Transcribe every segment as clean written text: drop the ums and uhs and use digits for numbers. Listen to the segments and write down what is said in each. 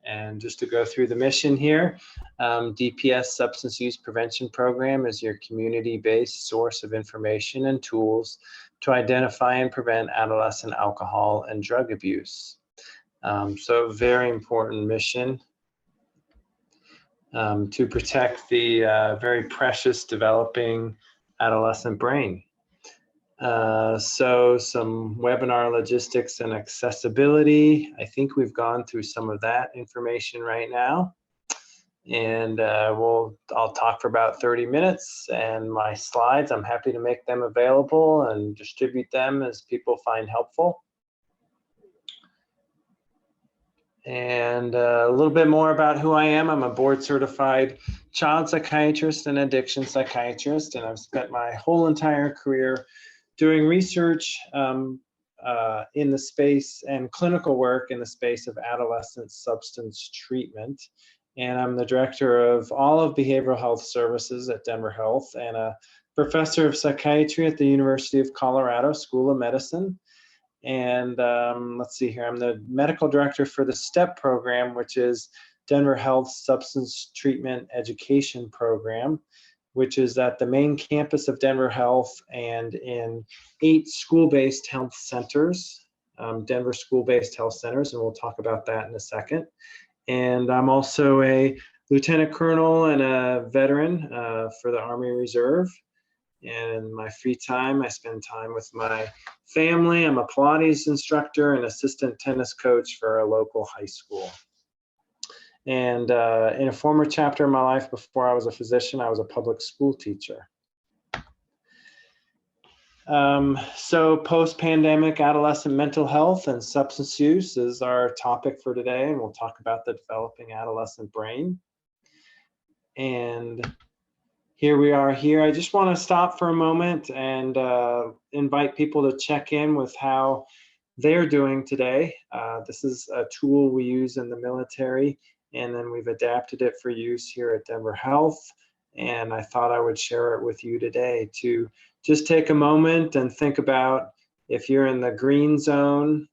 And just to go through the mission here, DPS Substance Use Prevention Program is your community-based source of information and tools to identify and prevent adolescent alcohol and drug abuse. So very important mission to protect the very precious developing adolescent brain. So some webinar logistics and accessibility. I think we've gone through some of that information right now. And I'll talk for about 30 minutes, and my slides, I'm happy to make them available and distribute them as people find helpful. And a little bit more about who I am. I'm a board certified child psychiatrist and addiction psychiatrist, and I've spent my whole entire career doing research in the space and clinical work in the space of adolescent substance treatment. And I'm the director of all of behavioral health services at Denver Health and a professor of psychiatry at the University of Colorado School of Medicine. And let's see here, I'm the medical director for the STEP program, which is Denver Health Substance Treatment Education Program, which is at the main campus of Denver Health and in 8 school-based health centers, Denver school-based health centers, and we'll talk about that in a second. And I'm also a lieutenant colonel and a veteran for the Army Reserve. And in my free time, I spend time with my family. I'm a Pilates instructor and assistant tennis coach for a local high school. And in a former chapter of my life before I was a physician, I was a public school teacher. So post-pandemic adolescent mental health and substance use is our topic for today, and we'll talk about the developing adolescent brain. And here we are here. I just want to stop for a moment and invite people to check in with how they're doing today. This is a tool we use in the military, and then we've adapted it for use here at Denver Health. And I thought I would share it with you today to just take a moment and think about if you're in the green zone,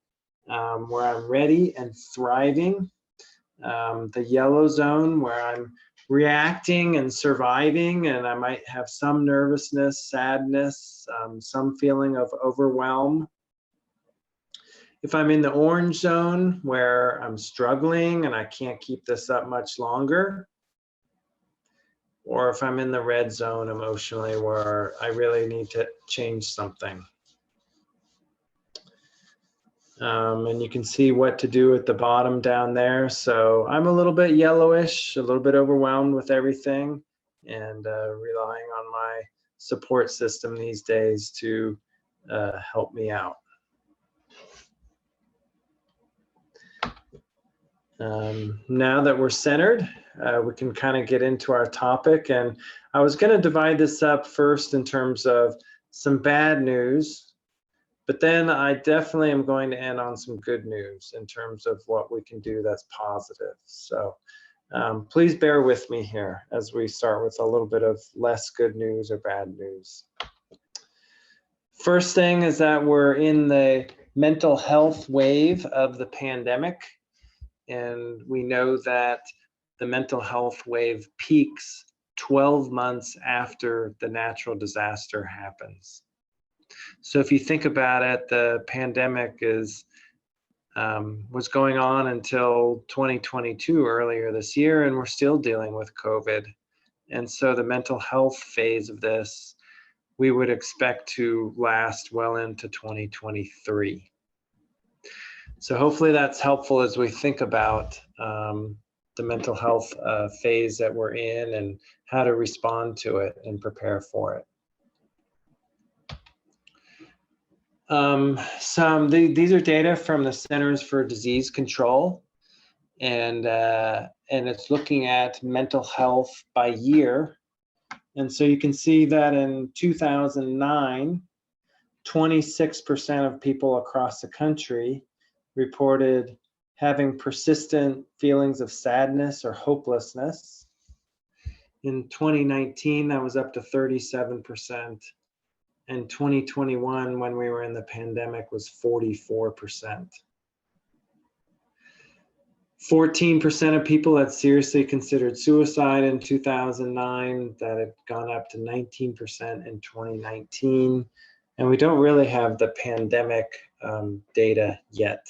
where I'm ready and thriving, the yellow zone where I'm reacting and surviving, and I might have some nervousness, sadness, some feeling of overwhelm. If I'm in the orange zone where I'm struggling and I can't keep this up much longer, or if I'm in the red zone emotionally where I really need to change something. And you can see what to do at the bottom down there. So I'm a little bit yellowish, a little bit overwhelmed with everything, and relying on my support system these days to help me out. Now that we're centered, we can kind of get into our topic. And I was going to divide this up first in terms of some bad news, but then I definitely am going to end on some good news in terms of what we can do that's positive. So please bear with me here as we start with a little bit of less good news or bad news. First thing is that we're in the mental health wave of the pandemic. And we know that the mental health wave peaks 12 months after the natural disaster happens. So if you think about it, the pandemic was going on until 2022, earlier this year, and we're still dealing with COVID. And so the mental health phase of this, we would expect to last well into 2023. So hopefully that's helpful as we think about the mental health phase that we're in and how to respond to it and prepare for it. These are data from the Centers for Disease Control, and it's looking at mental health by year. And so you can see that in 2009, 26% of people across the country reported having persistent feelings of sadness or hopelessness. In 2019, that was up to 37%. And 2021, when we were in the pandemic, was 44%. 14% of people had seriously considered suicide in 2009. That had gone up to 19% in 2019. And we don't really have the pandemic data yet.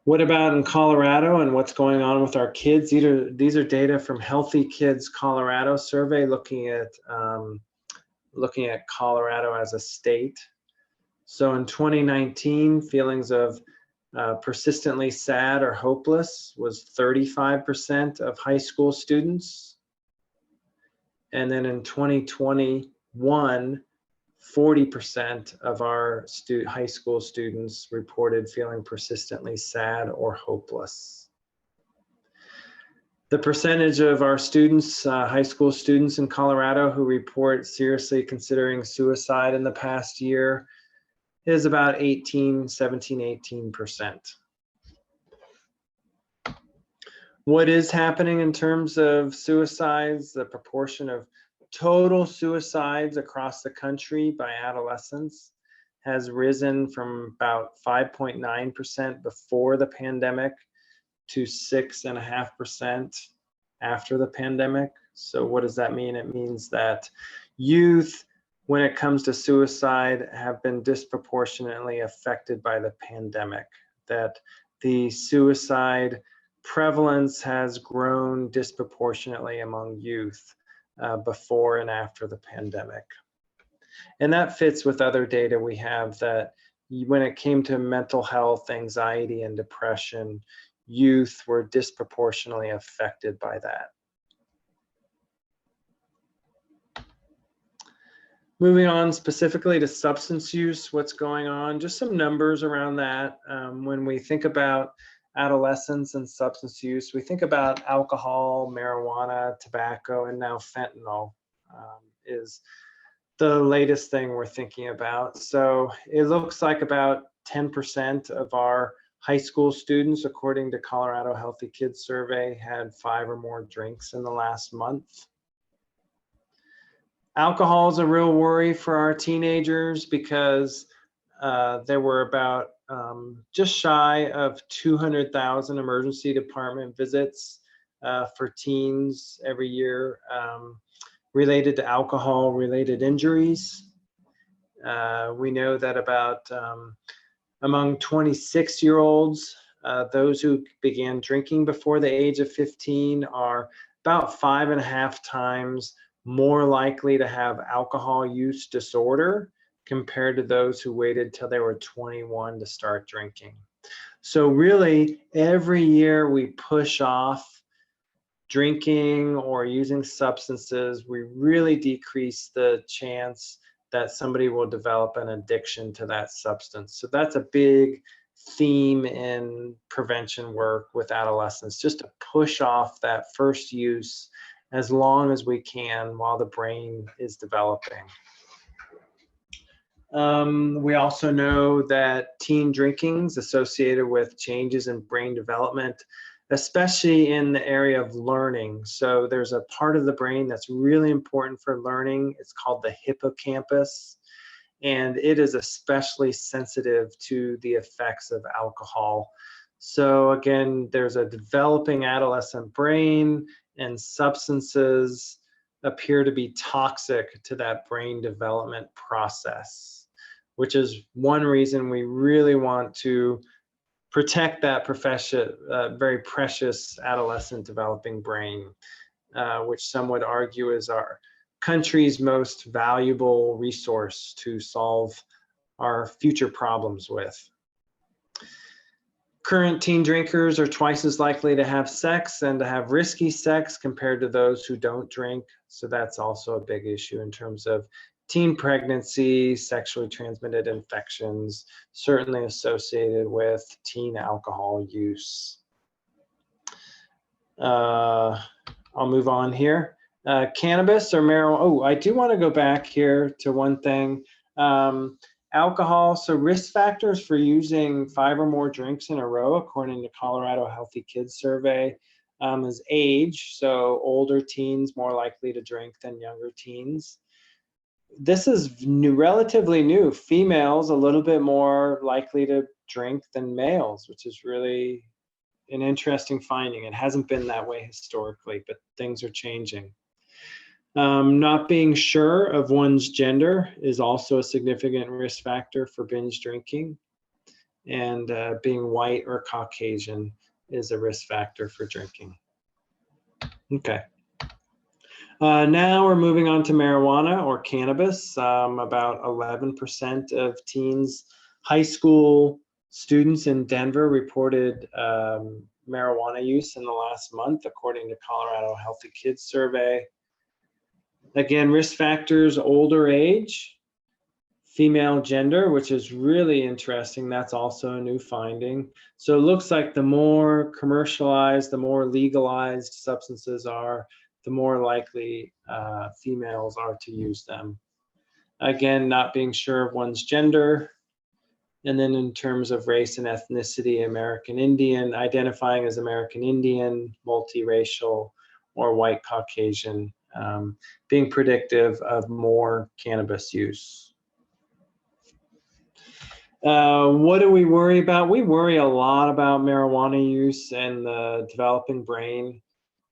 What about in Colorado and what's going on with our kids? These are data from Healthy Kids Colorado survey looking at Colorado as a state. So in 2019, feelings of persistently sad or hopeless was 35% of high school students. And then in 2021, 40% of our high school students reported feeling persistently sad or hopeless. The percentage of our students, high school students in Colorado who report seriously considering suicide in the past year is about 18%. What is happening in terms of suicides? The proportion of total suicides across the country by adolescents has risen from about 5.9% before the pandemic to 6.5% after the pandemic. So what does that mean? It means that youth, when it comes to suicide, have been disproportionately affected by the pandemic, that the suicide prevalence has grown disproportionately among youth before and after the pandemic. And that fits with other data we have that when it came to mental health, anxiety, and depression, youth were disproportionately affected by that. Moving on specifically to substance use, what's going on, just some numbers around that. When we think about adolescents and substance use, we think about alcohol, marijuana, tobacco, and now fentanyl is the latest thing we're thinking about. So it looks like about 10% of our high school students, according to Colorado Healthy Kids Survey, had 5 or more drinks in the last month. Alcohol is a real worry for our teenagers because there were about just shy of 200,000 emergency department visits for teens every year related to alcohol-related injuries. We know that about among 26-year-olds, those who began drinking before the age of 15 are about 5.5 times more likely to have alcohol use disorder compared to those who waited till they were 21 to start drinking. So really, every year we push off drinking or using substances, we really decrease the chance that somebody will develop an addiction to that substance. So that's a big theme in prevention work with adolescents, just to push off that first use as long as we can while the brain is developing. We also know that teen drinking is associated with changes in brain development, especially in the area of learning. So there's a part of the brain that's really important for learning. It's called the hippocampus, and it is especially sensitive to the effects of alcohol. So again, there's a developing adolescent brain, and substances appear to be toxic to that brain development process, which is one reason we really want to protect that very precious adolescent developing brain, which some would argue is our country's most valuable resource to solve our future problems with. Current teen drinkers are twice as likely to have sex and to have risky sex compared to those who don't drink. So that's also a big issue in terms of teen pregnancy, sexually transmitted infections, certainly associated with teen alcohol use. I'll move on here. Cannabis or marijuana. Oh, I do want to go back here to one thing. Alcohol, so risk factors for using 5 or more drinks in a row, according to Colorado Healthy Kids Survey, is age. So older teens more likely to drink than younger teens. This is relatively new. Females a little bit more likely to drink than males, which is really an interesting finding. It hasn't been that way historically, but things are changing. Not being sure of one's gender is also a significant risk factor for binge drinking. And being white or Caucasian is a risk factor for drinking. Okay. Now we're moving on to marijuana or cannabis. About 11% of teens, high school students in Denver reported marijuana use in the last month, according to Colorado Healthy Kids Survey. Again, risk factors: older age, female gender, which is really interesting. That's also a new finding. So it looks like the more commercialized, the more legalized substances are, the more likely females are to use them. Again, not being sure of one's gender. And then in terms of race and ethnicity, American Indian, identifying as American Indian, multiracial, or white Caucasian, being predictive of more cannabis use. What do we worry about? We worry a lot about marijuana use and the developing brain.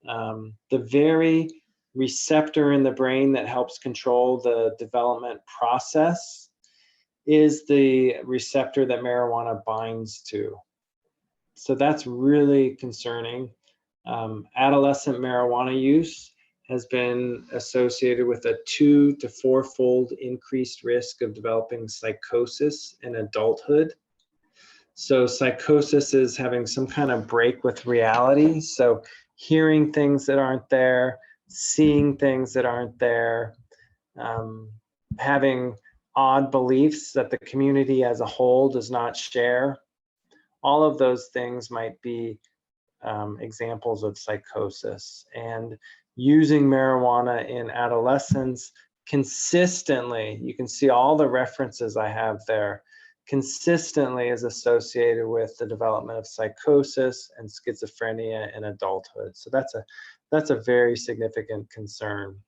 The very receptor in the brain that helps control the development process is the receptor that marijuana binds to. So that's really concerning. Adolescent marijuana use has been associated with a 2 to 4-fold increased risk of developing psychosis in adulthood. So psychosis is having some kind of break with reality. So hearing things that aren't there, seeing things that aren't there, having odd beliefs that the community as a whole does not share. All of those things might be examples of psychosis. And using marijuana in adolescence consistently, you can see all the references I have there, consistently is associated with the development of psychosis and schizophrenia in adulthood. So that's a very significant concern.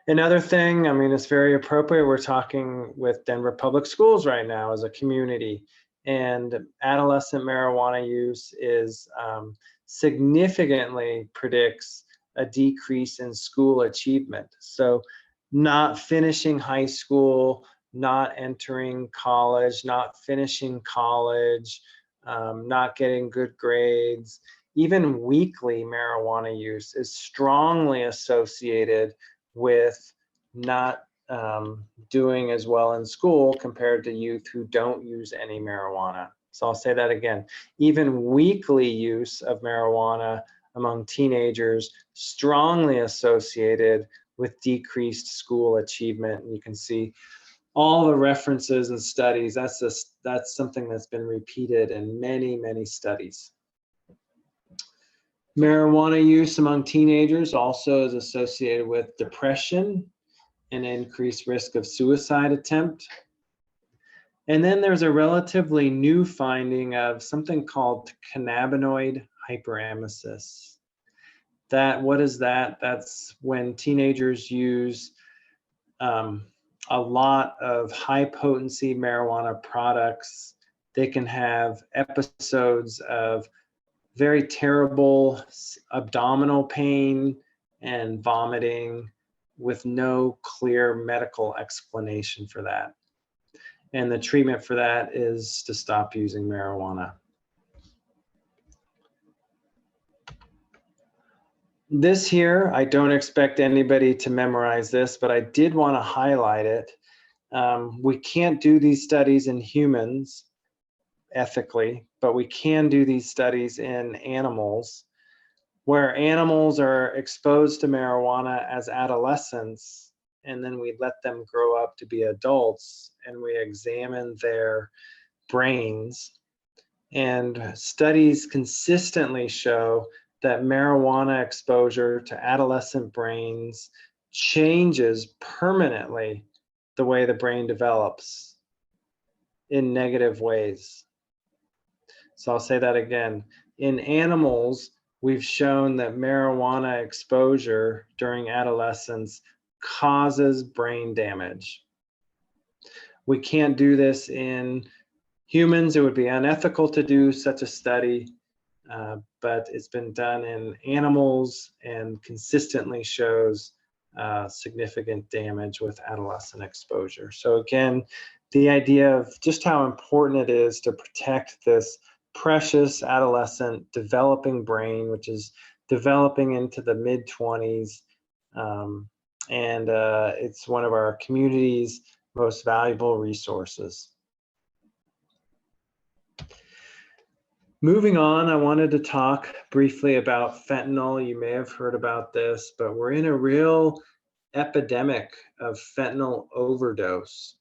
Another thing, I mean, it's very appropriate. We're talking with Denver Public Schools right now as a community, and adolescent marijuana use is significantly predicts a decrease in school achievement. So not finishing high school, not entering college, not finishing college, not getting good grades, even weekly marijuana use is strongly associated with not doing as well in school compared to youth who don't use any marijuana. So I'll say that again. Even weekly use of marijuana among teenagers strongly associated with decreased school achievement. And you can see all the references and studies. That's something that's been repeated in many, many studies. Marijuana use among teenagers also is associated with depression and increased risk of suicide attempt. And then there's a relatively new finding of something called cannabinoid hyperemesis. What is that? That's when teenagers use a lot of high potency marijuana products. They can have episodes of very terrible abdominal pain and vomiting with no clear medical explanation for that. And the treatment for that is to stop using marijuana. This here, I don't expect anybody to memorize this, but I did want to highlight it. We can't do these studies in humans ethically, but we can do these studies in animals, where animals are exposed to marijuana as adolescents, and then we let them grow up to be adults, and we examine their brains. And studies consistently show that marijuana exposure to adolescent brains changes permanently the way the brain develops in negative ways. So I'll say that again. In animals, we've shown that marijuana exposure during adolescence causes brain damage. We can't do this in humans, it would be unethical to do such a study, but it's been done in animals and consistently shows significant damage with adolescent exposure. So again, the idea of just how important it is to protect this precious adolescent developing brain, which is developing into the mid-20s, and it's one of our community's most valuable resources. Moving on, I wanted to talk briefly about fentanyl. You may have heard about this, but we're in a real epidemic of fentanyl overdose.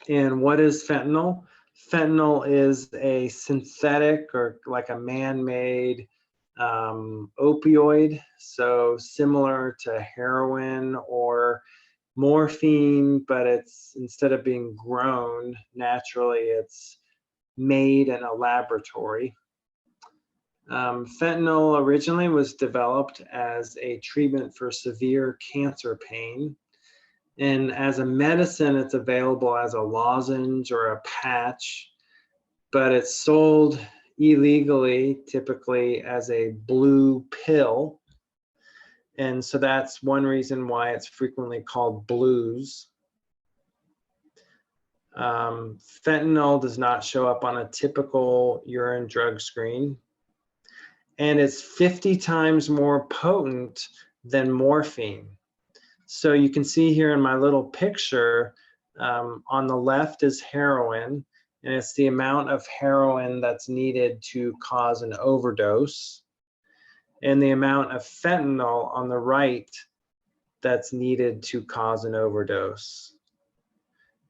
And what is fentanyl? Fentanyl is a synthetic or like a man-made opioid, so similar to heroin or morphine, but it's, instead of being grown naturally, it's made in a laboratory. Fentanyl originally was developed as a treatment for severe cancer pain. And as a medicine, it's available as a lozenge or a patch, but it's sold illegally, typically as a blue pill. And so that's one reason why it's frequently called blues. Fentanyl does not show up on a typical urine drug screen, and it's 50 times more potent than morphine. So you can see here in my little picture, on the left is heroin, and it's the amount of heroin that's needed to cause an overdose, and the amount of fentanyl on the right that's needed to cause an overdose.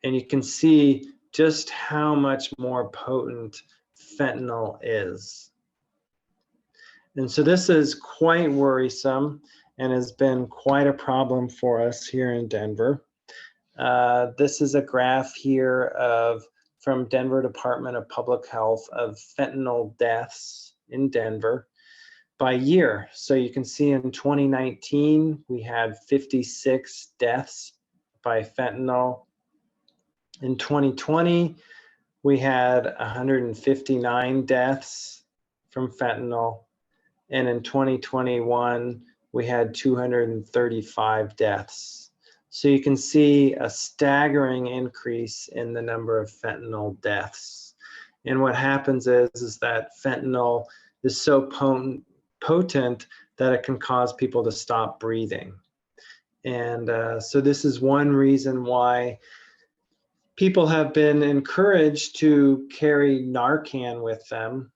And you can see just how much more potent fentanyl is. And so this is quite worrisome and has been quite a problem for us here in Denver. This is a graph here from Denver Department of Public Health of fentanyl deaths in Denver by year. So you can see in 2019, we had 56 deaths by fentanyl. In 2020, we had 159 deaths from fentanyl. And in 2021, we had 235 deaths. So you can see a staggering increase in the number of fentanyl deaths. And what happens is that fentanyl is so potent that it can cause people to stop breathing. And so this is one reason why people have been encouraged to carry Narcan with them,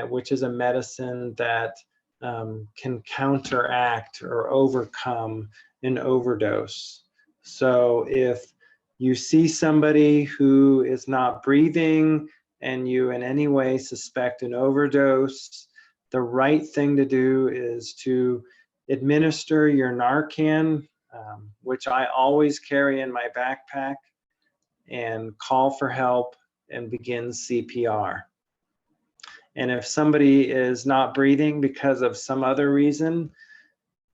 which is a medicine that can counteract or overcome an overdose. So if you see somebody who is not breathing and you in any way suspect an overdose, the right thing to do is to administer your Narcan, which I always carry in my backpack, and call for help and begin CPR. And if somebody is not breathing because of some other reason,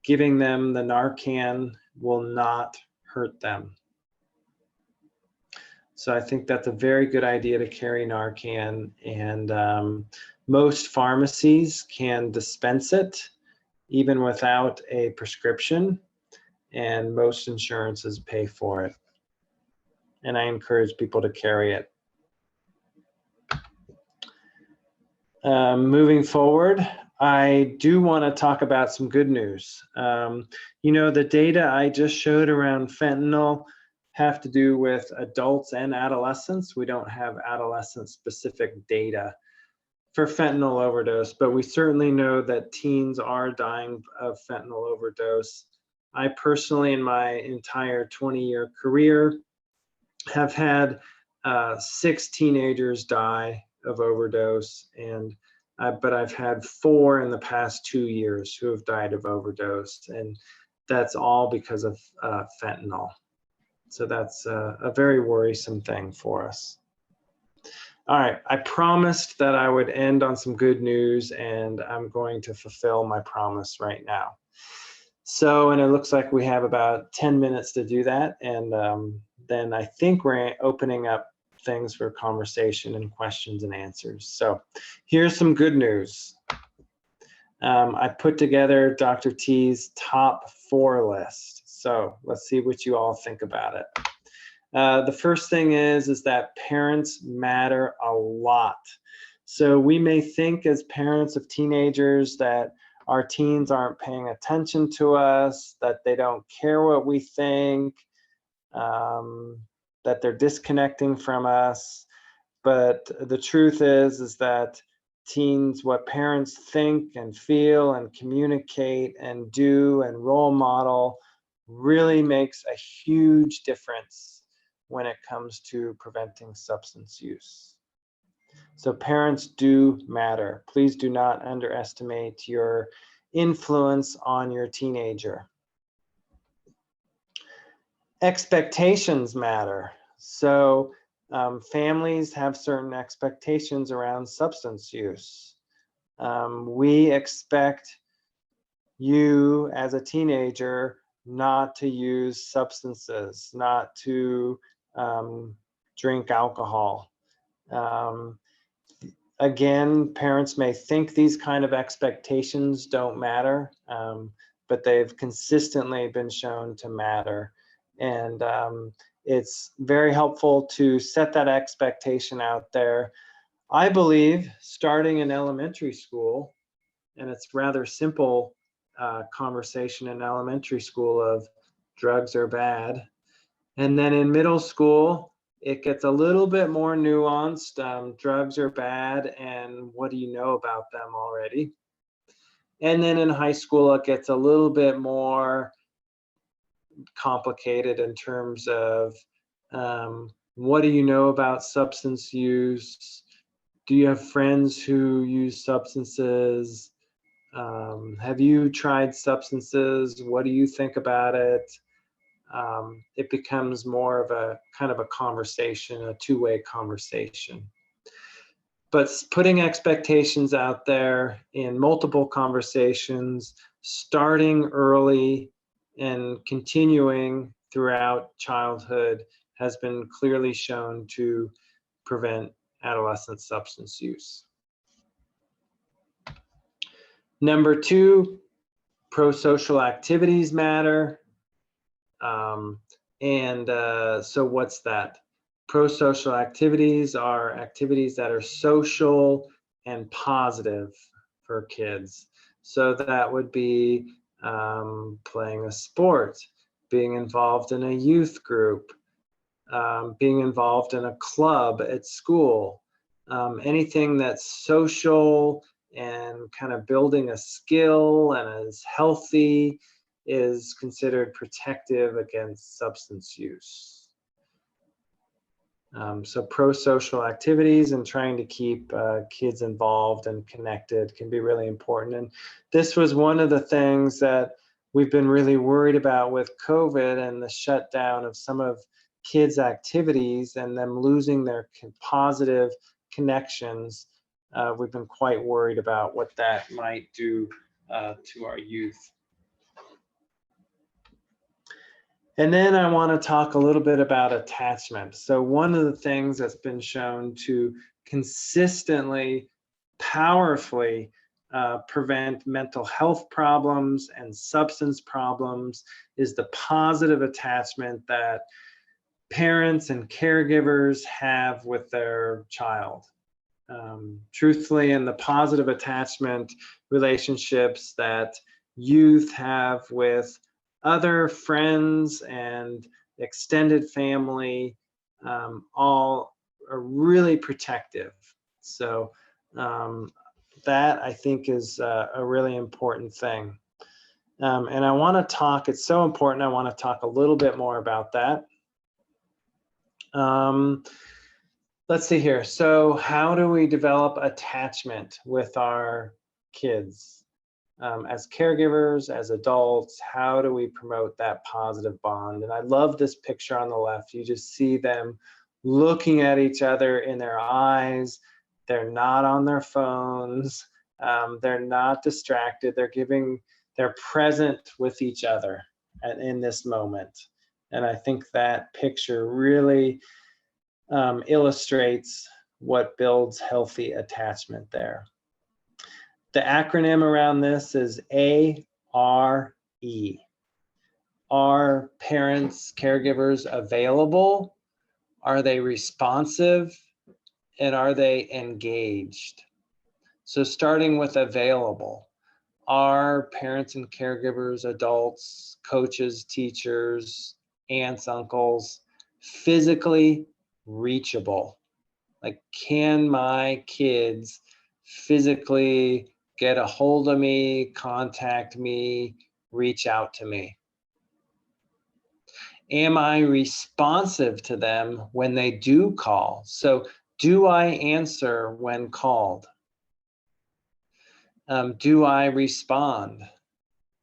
giving them the Narcan will not hurt them. So I think that's a very good idea to carry Narcan, and most pharmacies can dispense it even without a prescription, and most insurances pay for it. And I encourage people to carry it. Moving forward, I do want to talk about some good news. You know, the data I just showed around fentanyl have to do with adults and adolescents. We don't have adolescent-specific data for fentanyl overdose, but we certainly know that teens are dying of fentanyl overdose. I personally, in my entire 20-year career, have had 6 teenagers die of overdose, and but I've had 4 in the past 2 years who have died of overdose, and that's all because of fentanyl. So that's a very worrisome thing for us. All right, I promised that I would end on some good news, and I'm going to fulfill my promise right now. So, and it looks like we have about 10 minutes to do that, and then I think we're opening up things for conversation and questions and answers. So here's some good news. I put together Dr. T's top 4 list. So let's see what you all think about it. The first thing is that parents matter a lot. So we may think as parents of teenagers that our teens aren't paying attention to us, that they don't care what we think, that they're disconnecting from us. But the truth is that teens, what parents think and feel and communicate and do and role model really makes a huge difference when it comes to preventing substance use. So parents do matter. Please do not underestimate your influence on your teenager. Expectations matter. So families have certain expectations around substance use. We expect you as a teenager not to use substances, not to drink alcohol. Again, parents may think these kind of expectations don't matter, but they've consistently been shown to matter. And it's very helpful to set that expectation out there. I believe starting in elementary school, and it's rather simple conversation in elementary school of drugs are bad. And then in middle school, it gets a little bit more nuanced. Drugs are bad, and what do you know about them already? And then in high school, it gets a little bit more complicated in terms of what do you know about substance use? Do you have friends who use substances? Have you tried substances? What do you think about it? It becomes more of a kind of a conversation, a two-way conversation. But putting expectations out there in multiple conversations, starting early and continuing throughout childhood has been clearly shown to prevent adolescent substance use. Number 2, pro-social activities matter. So what's that? Pro-social activities are activities that are social and positive for kids. So that would be playing a sport, being involved in a youth group, being involved in a club at school, anything that's social and kind of building a skill and is healthy is considered protective against substance use. So pro-social activities and trying to keep kids involved and connected can be really important. And this was one of the things that we've been really worried about with COVID and the shutdown of some of kids' activities and them losing their positive connections. We've been quite worried about what that might do to our youth. And then I want to talk a little bit about attachment. So one of the things that's been shown to consistently, powerfully prevent mental health problems and substance problems is the positive attachment that parents and caregivers have with their child. Truthfully, in the positive attachment relationships that youth have with other friends and extended family, all are really protective. So that I think is a really important thing. And I want to talk, it's so important, I want to talk a little bit more about that. Let's see here. So how do we develop attachment with our kids? As caregivers, as adults, how do we promote that positive bond? And I love this picture on the left. You just see them looking at each other in their eyes. They're not on their phones. They're not distracted. They're present with each other in this moment. And I think that picture really illustrates what builds healthy attachment there. The acronym around this is ARE. Are parents, caregivers available? Are they responsive? And are they engaged? So starting with available, are parents and caregivers, adults, coaches, teachers, aunts, uncles, physically reachable? Like, can my kids physically get a hold of me, contact me, reach out to me? Am I responsive to them when they do call? So do I answer when called? Do I respond?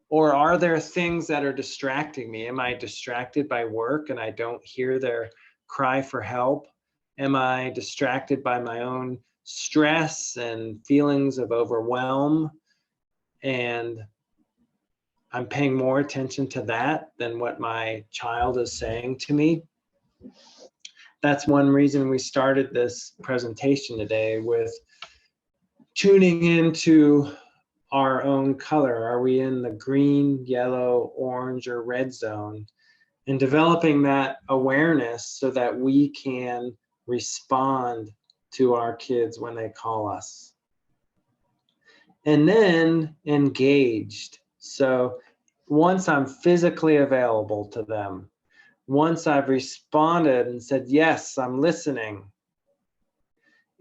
Or are there things that are distracting me? Am I distracted by work and I don't hear their cry for help? Am I distracted by my own stress and feelings of overwhelm? And I'm paying more attention to that than what my child is saying to me. That's one reason we started this presentation today with tuning into our own color. Are we in the green, yellow, orange, or red zone? And developing that awareness so that we can respond to our kids when they call us. And then engaged. So once I'm physically available to them, once I've responded and said, yes, I'm listening,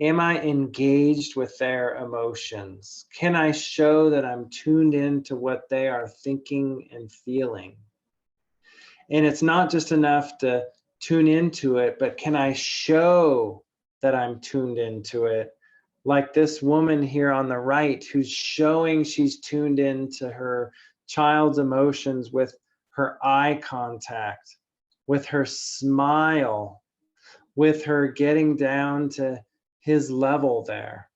am I engaged with their emotions? Can I show that I'm tuned into what they are thinking and feeling? And it's not just enough to tune into it, but can I show that I'm tuned into it? Like this woman here on the right who's showing she's tuned into her child's emotions with her eye contact, with her smile, with her getting down to his level there.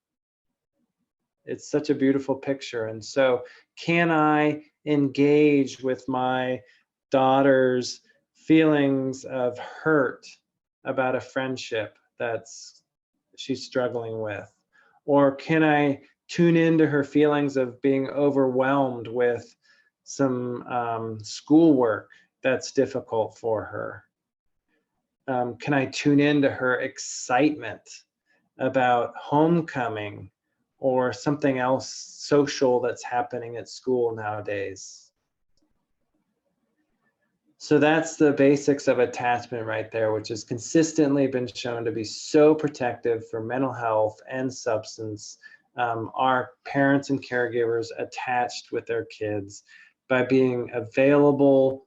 It's such a beautiful picture. And so can I engage with my daughter's feelings of hurt about a friendship that's she's struggling with? Or can I tune into her feelings of being overwhelmed with some schoolwork that's difficult for her? Can I tune into her excitement about homecoming or something else social that's happening at school nowadays? So that's the basics of attachment right there, which has consistently been shown to be so protective for mental health and substance. Our parents and caregivers attached with their kids by being available,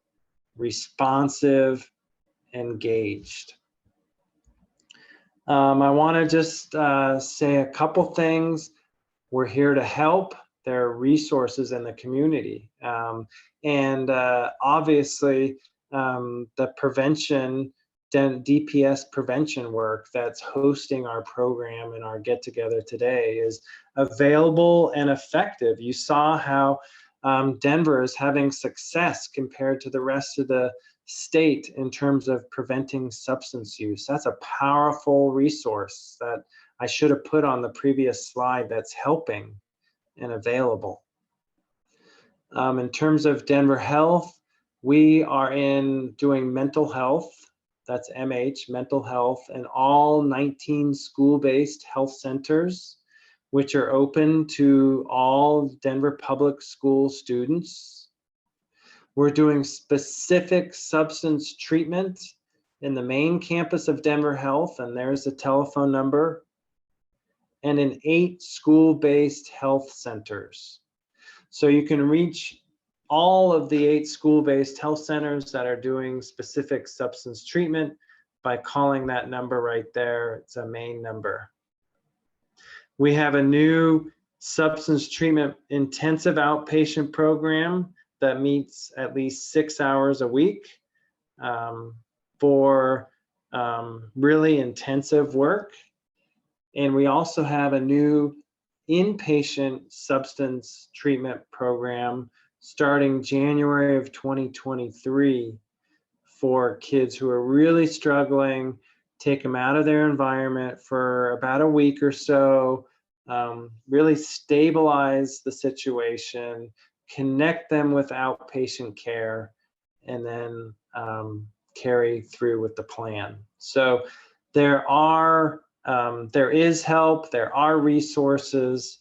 responsive, engaged. I want to just say a couple things. We're here to help. There are resources in the community. And obviously, the prevention, DPS prevention work that's hosting our program and our get together today is available and effective. You saw how Denver is having success compared to the rest of the state in terms of preventing substance use. That's a powerful resource that I should have put on the previous slide that's helping and available. In terms of Denver Health, we are doing mental health, that's MH, mental health, in all 19 school-based health centers, which are open to all Denver public school students. We're doing specific substance treatment in the main campus of Denver Health, and there's a telephone number, and in 8 school-based health centers. So you can reach all of the 8 school-based health centers that are doing specific substance treatment by calling that number right there. It's a main number. We have a new substance treatment intensive outpatient program that meets at least 6 hours a week for really intensive work. And we also have a new inpatient substance treatment program starting January of 2023 for kids who are really struggling take them out of their environment for about a week or so, really stabilize the situation, connect them with outpatient care, and then carry through with the plan. So there is help, there are resources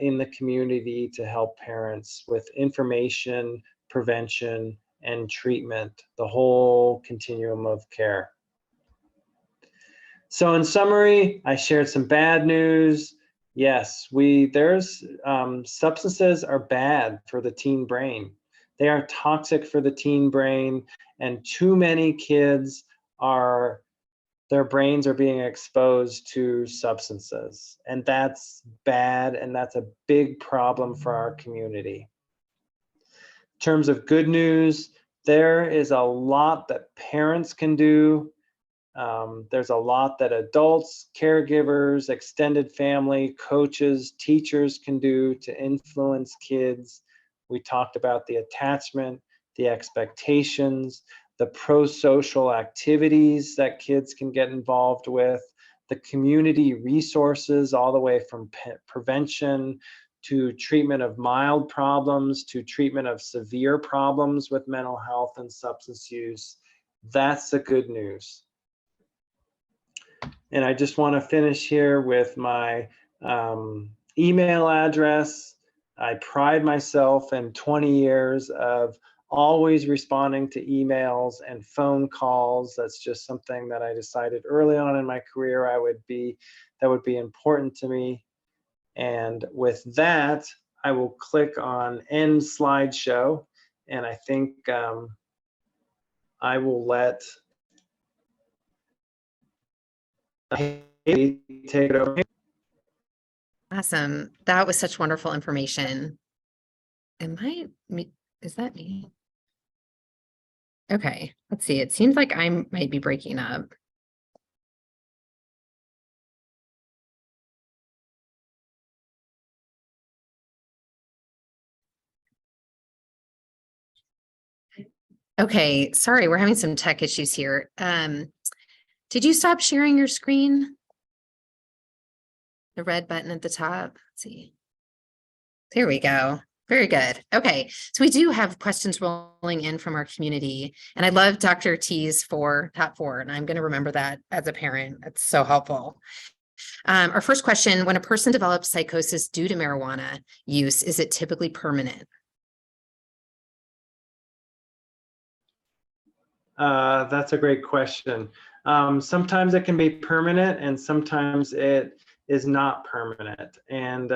in the community to help parents with information, prevention, and treatment, the whole continuum of care. So in summary, I shared some bad news. Yes, substances are bad for the teen brain. They are toxic for the teen brain, and too many kids their brains are being exposed to substances, and that's bad, and that's a big problem for our community. In terms of good news, there is a lot that parents can do. There's a lot that adults, caregivers, extended family, coaches, teachers can do to influence kids. We talked about the attachment, the expectations, the pro-social activities that kids can get involved with, the community resources all the way from prevention to treatment of mild problems to treatment of severe problems with mental health and substance use. That's the good news. And I just want to finish here with my email address. I pride myself in 20 years of always responding to emails and phone calls. That's just something that I decided early on in my career that would be important to me. And with that, I will click on End Slideshow, and I think I will let Haley take it over. Awesome. That was such wonderful information. Is that me? Okay, let's see. It seems like I might be breaking up. Okay, sorry, we're having some tech issues here. Did you stop sharing your screen? The red button at the top. Let's see. There we go. Very good. Okay, so we do have questions rolling in from our community, and I love Dr. T's top four, and I'm going to remember that as a parent. It's so helpful. Our first question: when a person develops psychosis due to marijuana use, is it typically permanent? That's a great question. Sometimes it can be permanent, and sometimes it is not permanent. And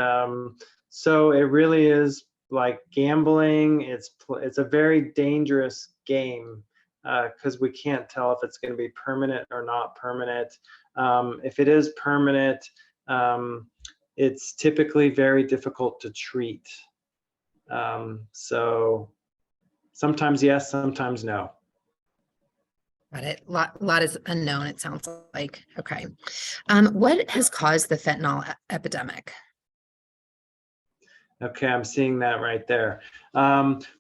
so it really is like gambling. It's a very dangerous game because we can't tell if it's going to be permanent or not permanent. If it is permanent, it's typically very difficult to treat. So sometimes yes, sometimes no. Got it. Lot is unknown, it sounds like. Okay. What has caused the fentanyl epidemic? Okay, I'm seeing that right there.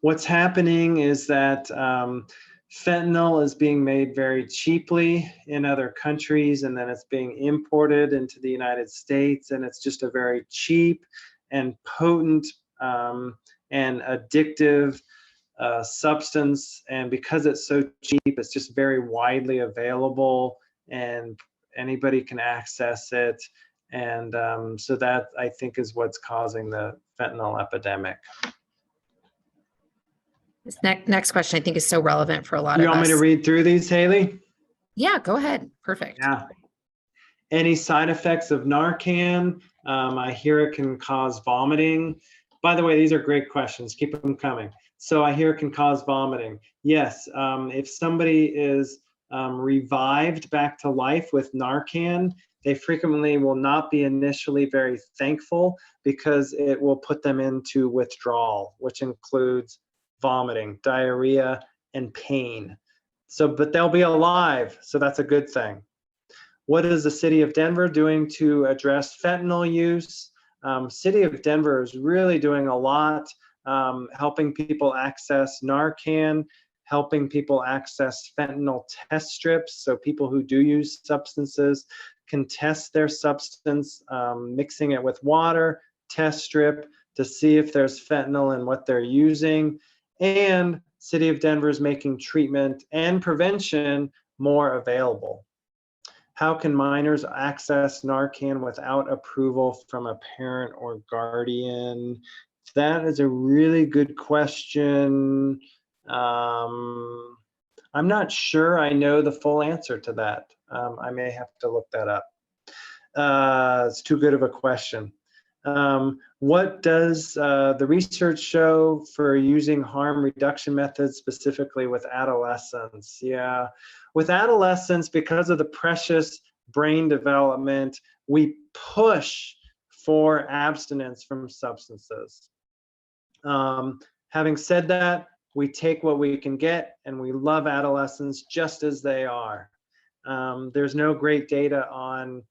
What's happening is that fentanyl is being made very cheaply in other countries, and then it's being imported into the United States, and it's just a very cheap and potent and addictive substance. And because it's so cheap, it's just very widely available, and anybody can access it. And so that, I think, is what's causing the fentanyl epidemic. This next question I think is so relevant for a lot of us. You want me to read through these, Haley? Yeah, go ahead. Perfect. Yeah. Any side effects of Narcan? I hear it can cause vomiting. By the way, these are great questions. Keep them coming. So I hear it can cause vomiting. Yes, if somebody is revived back to life with Narcan, they frequently will not be initially very thankful because it will put them into withdrawal, which includes vomiting, diarrhea, and pain. So, but they'll be alive, so that's a good thing. What is the City of Denver doing to address fentanyl use? City of Denver is really doing a lot, helping people access Narcan. helping people access fentanyl test strips. So people who do use substances can test their substance, mixing it with water, test strip to see if there's fentanyl in what they're using. And City of Denver is making treatment and prevention more available. How can minors access Narcan without approval from a parent or guardian? That is a really good question. I'm not sure I know the full answer to that. I may have to look that up. It's too good of a question. What does the research show for using harm reduction methods specifically with adolescents? Yeah, with adolescents, because of the precious brain development, we push for abstinence from substances. Having said that, we take what we can get, and we love adolescents just as they are. There's no great data on,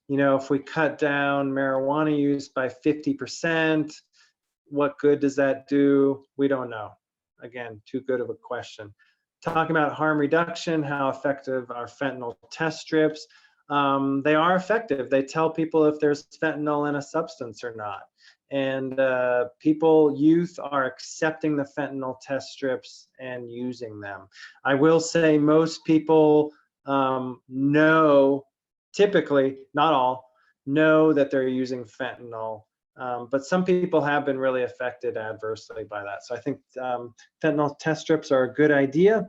if we cut down marijuana use by 50%, what good does that do? We don't know. Again, too good of a question. Talking about harm reduction, how effective are fentanyl test strips? They are effective. They tell people if there's fentanyl in a substance or not. And youth are accepting the fentanyl test strips and using them. I will say most people know, typically, not all, know that they're using fentanyl. But some people have been really affected adversely by that. So I think fentanyl test strips are a good idea.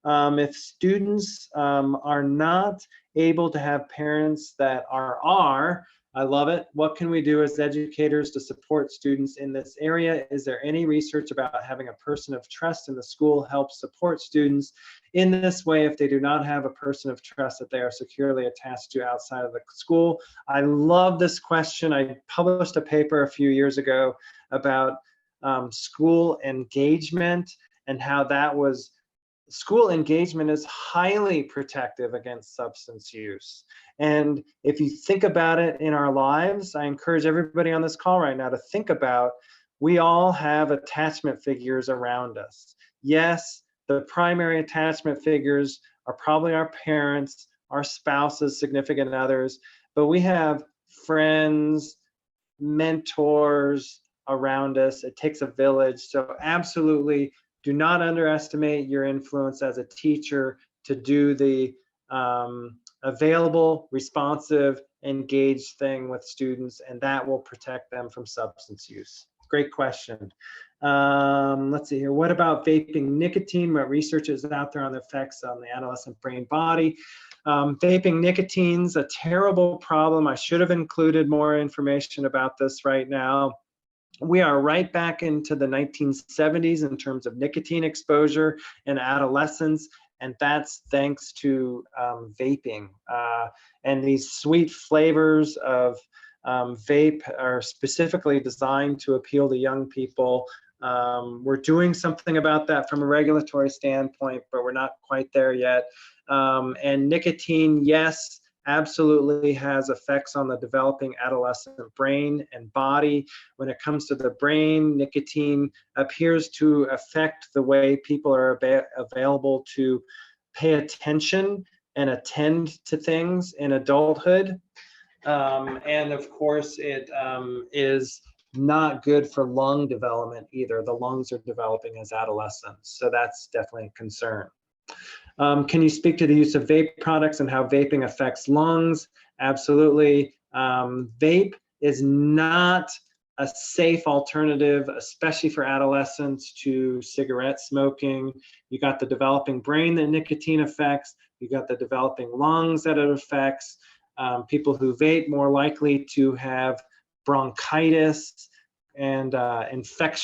If students are not able to have parents that are, I love it. What can we do as educators to support students in this area? Is there any research about having a person of trust in the school help support students in this way if they do not have a person of trust that they are securely attached to outside of the school? I love this question. I published a paper a few years ago about school engagement and how school engagement is highly protective against substance use. And if you think about it in our lives, I encourage everybody on this call right now to think about, we all have attachment figures around us. Yes, the primary attachment figures are probably our parents, our spouses, significant others, but we have friends, mentors around us. It takes a village. So absolutely, do not underestimate your influence as a teacher to do the available, responsive, engaged thing with students, and that will protect them from substance use. Great question. Let's see here. What about vaping nicotine? What research is out there on the effects on the adolescent brain body? Vaping nicotine's a terrible problem. I should have included more information about this right now. We are right back into the 1970s in terms of nicotine exposure in adolescents, and that's thanks to vaping. And these sweet flavors of vape are specifically designed to appeal to young people. We're doing something about that from a regulatory standpoint, but we're not quite there yet. And nicotine, yes, absolutely has effects on the developing adolescent brain and body. When it comes to the brain, nicotine appears to affect the way people are available to pay attention and attend to things in adulthood. And of course, it is not good for lung development either. The lungs are developing as adolescents, so that's definitely a concern. Can you speak to the use of vape products and how vaping affects lungs? Absolutely. Vape is not a safe alternative, especially for adolescents, to cigarette smoking. You got the developing brain that nicotine affects. You got the developing lungs that it affects. People who vape more likely to have bronchitis and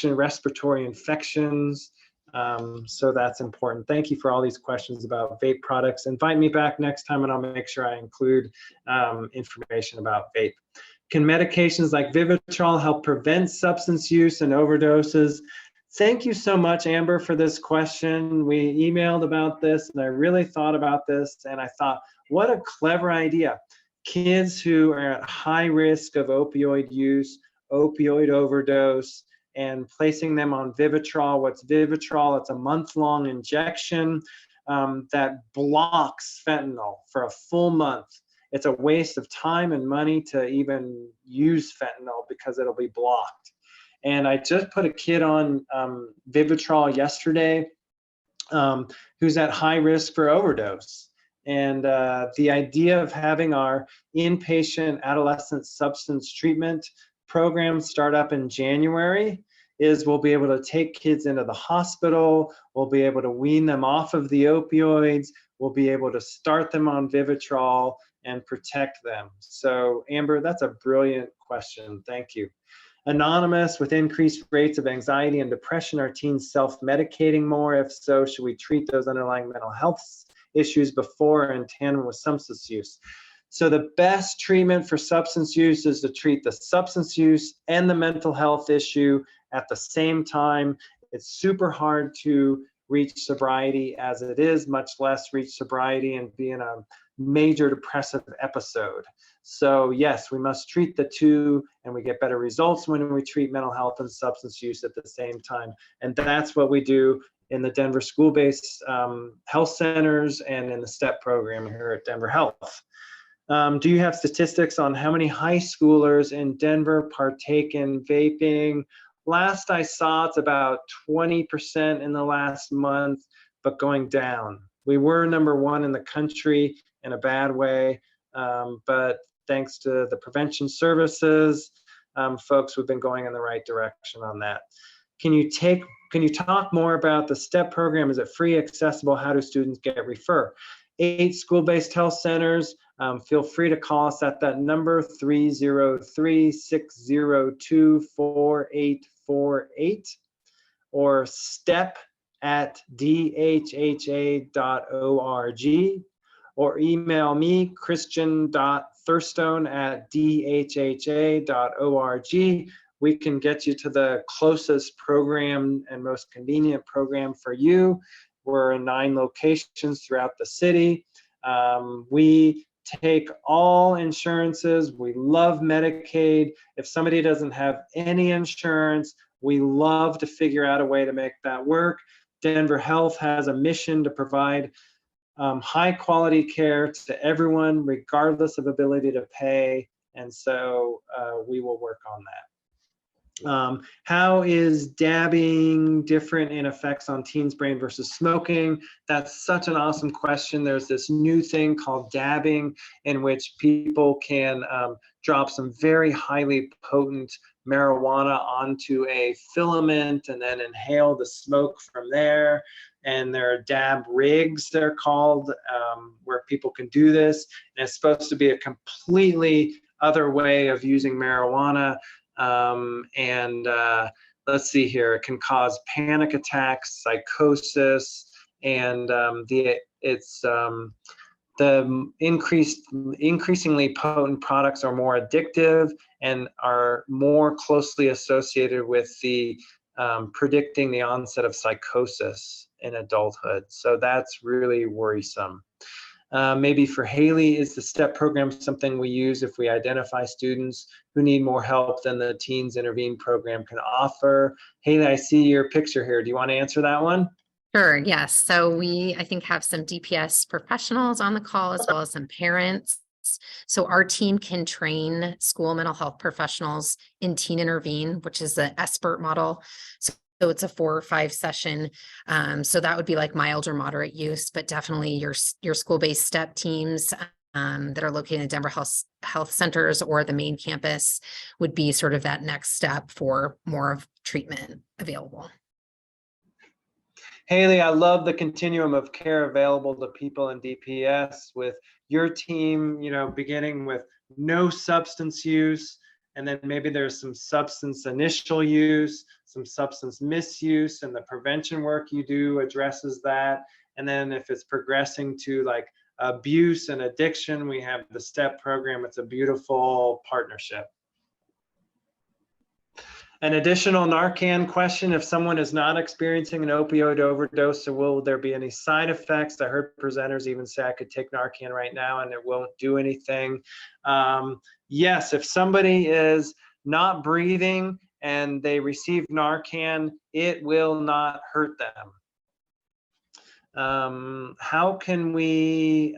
respiratory infections. So that's important. Thank you for all these questions about vape products. Invite me back next time and I'll make sure I include information about vape. Can medications like Vivitrol help prevent substance use and overdoses? Thank you so much, Amber, for this question. We emailed about this and I really thought about this and I thought, what a clever idea. Kids who are at high risk of opioid use, opioid overdose, and placing them on Vivitrol. What's Vivitrol? It's a month-long injection that blocks fentanyl for a full month. It's a waste of time and money to even use fentanyl because it'll be blocked. And I just put a kid on Vivitrol yesterday who's at high risk for overdose. And the idea of having our inpatient adolescent substance treatment program start up in January is we'll be able to take kids into the hospital, we'll be able to wean them off of the opioids, we'll be able to start them on Vivitrol and protect them. So Amber, that's a brilliant question. Thank you. Anonymous, with increased rates of anxiety and depression, are teens self-medicating more? If so, should we treat those underlying mental health issues before and in tandem with substance use? So the best treatment for substance use is to treat the substance use and the mental health issue at the same time. It's super hard to reach sobriety as it is, much less reach sobriety and be in a major depressive episode. So yes, we must treat the two, and we get better results when we treat mental health and substance use at the same time. And that's what we do in the Denver school-based health centers and in the STEP program here at Denver Health. Do you have statistics on how many high schoolers in Denver partake in vaping? Last I saw, it's about 20% in the last month, but going down. We were #1 in the country in a bad way, but thanks to the prevention services, folks, we've been going in the right direction on that. Can you talk more about the STEP program? Is it free, accessible? How do students get referred? 8 school-based health centers. Feel free to call us at that number, 303-602-4848, or step@dhha.org, or email me, christian.thurstone@dhha.org. We can get you to the closest program and most convenient program for you. We're in 9 locations throughout the city. We take all insurances. We love Medicaid. If somebody doesn't have any insurance, we love to figure out a way to make that work. Denver Health has a mission to provide high quality care to everyone, regardless of ability to pay. And so we will work on that. How is dabbing different in effects on teens' brain versus smoking? That's such an awesome question. There's this new thing called dabbing, in which people can drop some very highly potent marijuana onto a filament and then inhale the smoke from there. And there are dab rigs, they're called, where people can do this. And it's supposed to be a completely other way of using marijuana. Let's see here, it can cause panic attacks, psychosis, and the increasingly potent products are more addictive and are more closely associated with the predicting the onset of psychosis in adulthood. So that's really worrisome. Maybe for Haley, is the STEP program something we use if we identify students who need more help than the Teens Intervene program can offer? Haley, I see your picture here. Do you want to answer that one? Sure, yes. So we, I think, have some DPS professionals on the call as well as some parents. So our team can train school mental health professionals in Teen Intervene, which is the expert model. So it's a 4 or 5 session. So that would be like mild or moderate use, but definitely your school-based STEP teams that are located in Denver health centers or the main campus would be sort of that next step for more of treatment available. Haley, I love the continuum of care available to people in DPS with your team, beginning with no substance use, and then maybe there's some substance initial use, some substance misuse, and the prevention work you do addresses that. And then if it's progressing to like abuse and addiction, we have the STEP program. It's a beautiful partnership. An additional Narcan question: if someone is not experiencing an opioid overdose, so will there be any side effects? I heard presenters even say I could take Narcan right now and it won't do anything. Yes, if somebody is not breathing and they receive Narcan, it will not hurt them. How can we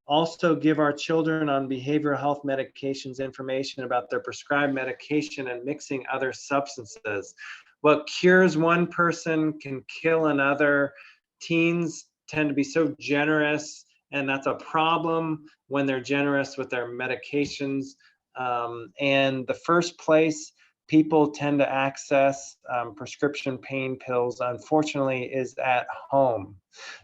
also give our children on behavioral health medications information about their prescribed medication and mixing other substances? What cures one person can kill another. Teens tend to be so generous, and that's a problem when they're generous with their medications. And the first place people tend to access prescription pain pills, unfortunately, is at home.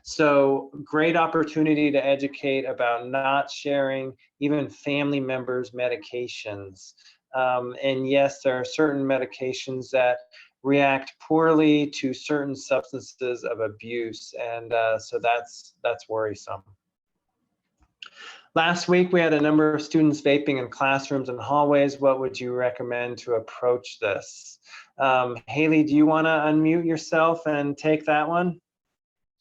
So great opportunity to educate about not sharing even family members' medications. And yes, there are certain medications that react poorly to certain substances of abuse, and so that's worrisome. Last week, we had a number of students vaping in classrooms and hallways. What would you recommend to approach this? Haley, do you want to unmute yourself and take that one?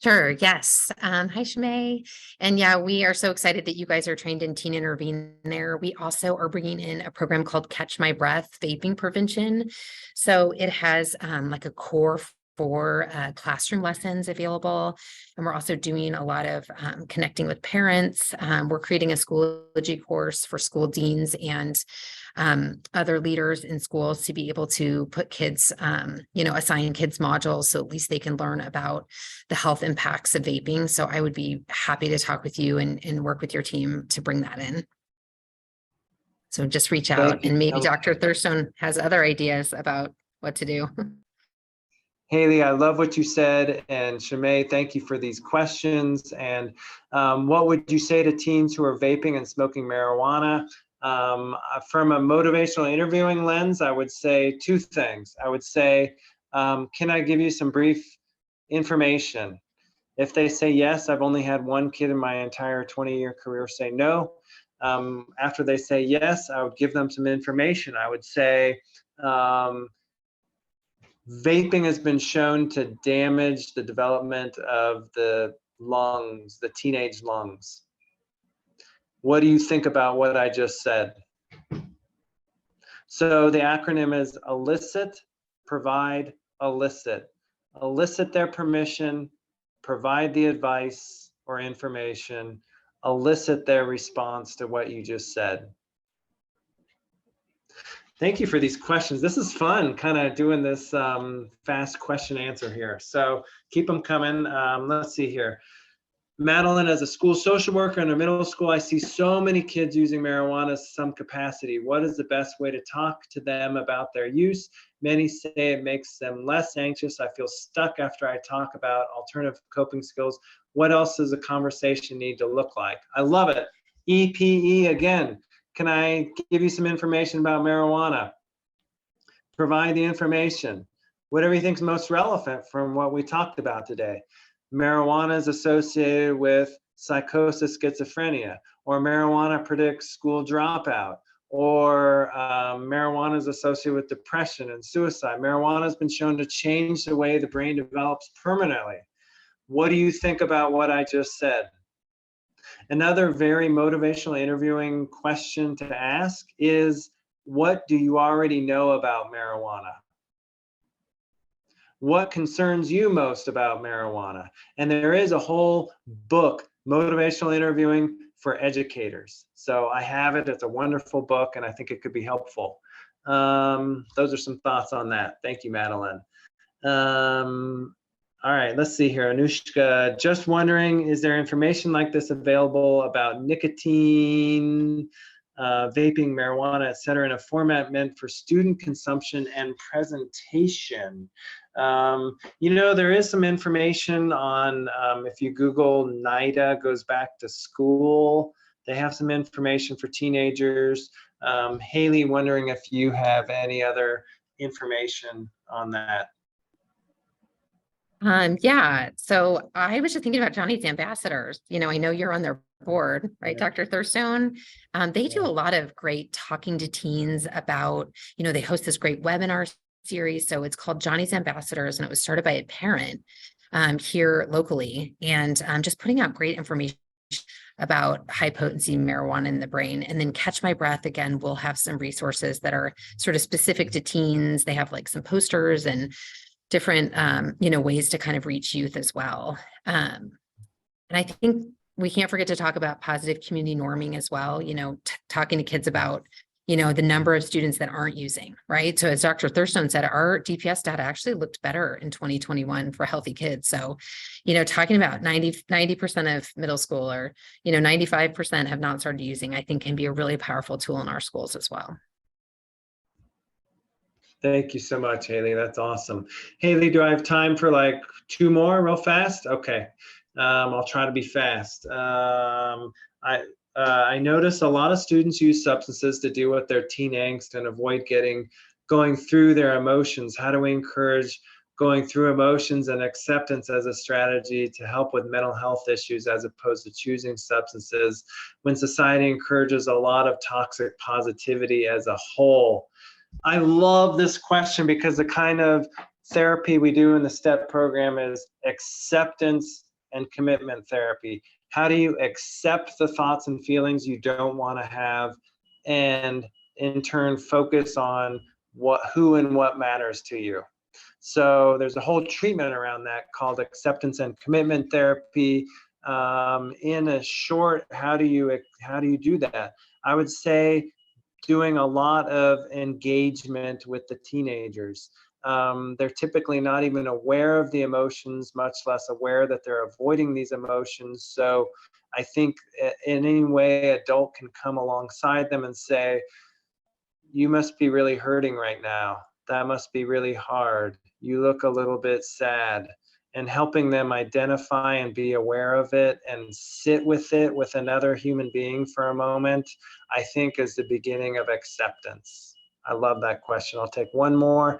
Sure. Yes. Hi, Shmei. And yeah, we are so excited that you guys are trained in teen intervene there. We also are bringing in a program called Catch My Breath Vaping Prevention. So it has like a core for classroom lessons available. And we're also doing a lot of connecting with parents. We're creating a Schoology course for school deans and other leaders in schools to be able to put kids, assign kids modules so at least they can learn about the health impacts of vaping. So I would be happy to talk with you and work with your team to bring that in. So just reach out, and maybe Dr. Thurstone has other ideas about what to do. Haley, I love what you said, and Shmei, thank you for these questions. And what would you say to teens who are vaping and smoking marijuana? From a motivational interviewing lens, I would say two things. I would say, can I give you some brief information? If they say yes, I've only had one kid in my entire 20-year career say no. After they say yes, I would give them some information. I would say, vaping has been shown to damage the development of the lungs, the teenage lungs. What do you think about what I just said? So the acronym is elicit, provide, elicit. Elicit their permission, provide the advice or information, elicit their response to what you just said. Thank you for these questions. This is fun, kind of doing this fast question answer here. So keep them coming. Let's see here. Madeline, as a school social worker in a middle school, I see so many kids using marijuana to some capacity. What is the best way to talk to them about their use? Many say it makes them less anxious. I feel stuck after I talk about alternative coping skills. What else does a conversation need to look like? I love it. EPE again. Can I give you some information about marijuana? Provide the information. Whatever you think is most relevant from what we talked about today. Marijuana is associated with psychosis, schizophrenia, or marijuana predicts school dropout, or marijuana is associated with depression and suicide. Marijuana has been shown to change the way the brain develops permanently. What do you think about what I just said? Another very motivational interviewing question to ask is, what do you already know about marijuana? What concerns you most about marijuana? And there is a whole book, Motivational Interviewing for Educators. So I have it. It's a wonderful book, and I think it could be helpful. Those are some thoughts on that. Thank you, Madeline. All right, let's see here. Anushka, just wondering, is there information like this available about nicotine, vaping, marijuana, et cetera, in a format meant for student consumption and presentation? There is some information on, if you Google NIDA goes back to school, they have some information for teenagers. Haley, wondering if you have any other information on that. Yeah, so I was just thinking about Johnny's Ambassadors. I know you're on their board, right, Yeah. Dr. Thurstone? They do a lot of great talking to teens about, they host this great webinar series. So it's called Johnny's Ambassadors, and it was started by a parent here locally, and just putting out great information about high potency marijuana in the brain. And then Catch My Breath, again, we'll have some resources that are sort of specific to teens. They have like some posters and different, ways to kind of reach youth as well. And I think we can't forget to talk about positive community norming as well, talking to kids about, the number of students that aren't using, right? So as Dr. Thurstone said, our DPS data actually looked better in 2021 for healthy kids. So, talking about 90% of middle school or, 95% have not started using, I think can be a really powerful tool in our schools as well. Thank you so much, Haley. That's awesome. Haley, do I have time for like 2 more real fast? Okay. I'll try to be fast. I notice a lot of students use substances to deal with their teen angst and avoid going through their emotions. How do we encourage going through emotions and acceptance as a strategy to help with mental health issues as opposed to choosing substances when society encourages a lot of toxic positivity as a whole? I love this question because the kind of therapy we do in the STEP program is acceptance and commitment therapy. How do you accept the thoughts and feelings you don't want to have, and in turn focus on who and what matters to you? So there's a whole treatment around that called acceptance and commitment therapy. In a short, how do you do that? I would say doing a lot of engagement with the teenagers. They're typically not even aware of the emotions, much less aware that they're avoiding these emotions. So I think in any way adult can come alongside them and say, you must be really hurting right now. That must be really hard. You look a little bit sad. And helping them identify and be aware of it and sit with it with another human being for a moment, I think is the beginning of acceptance. I love that question. I'll take one more.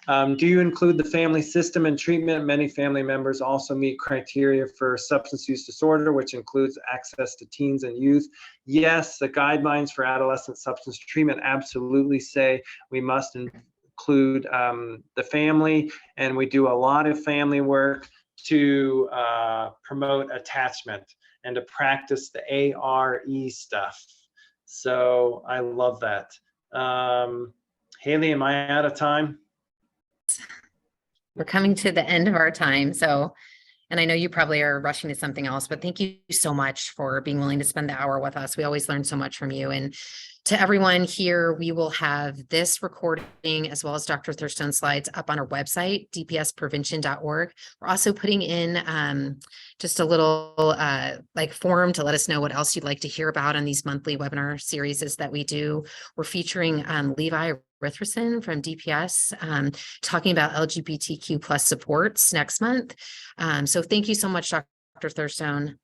Do you include the family system in treatment? Many family members also meet criteria for substance use disorder, which includes access to teens and youth. Yes, the guidelines for adolescent substance treatment absolutely say we must include the family, and we do a lot of family work to promote attachment and to practice the ARE stuff. So I love that. Haley, am I out of time? We're coming to the end of our time. So, and I know you probably are rushing to something else, but thank you so much for being willing to spend the hour with us. We always learn so much from you. And to everyone here, we will have this recording as well as Dr. Thurstone's slides up on our website, dpsprevention.org. We're also putting in just a little form to let us know what else you'd like to hear about on these monthly webinar series that we do. We're featuring Levi Ritherson from DPS talking about LGBTQ plus supports next month. So thank you so much, Dr. Thurstone.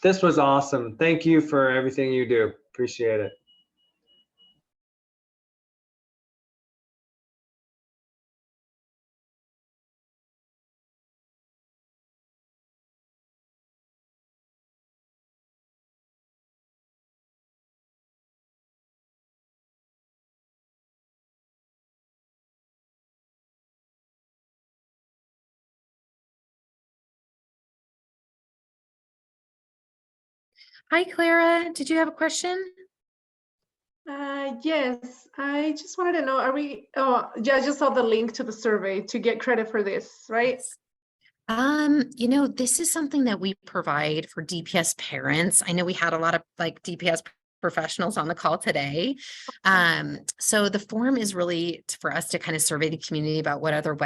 This was awesome. Thank you for everything you do. Appreciate it. Hi, Clara. Did you have a question? Yes, I just wanted to know, I just saw the link to the survey to get credit for this, right? This is something that we provide for DPS parents. I know we had a lot of DPS professionals on the call today. So the form is really for us to kind of survey the community about what other web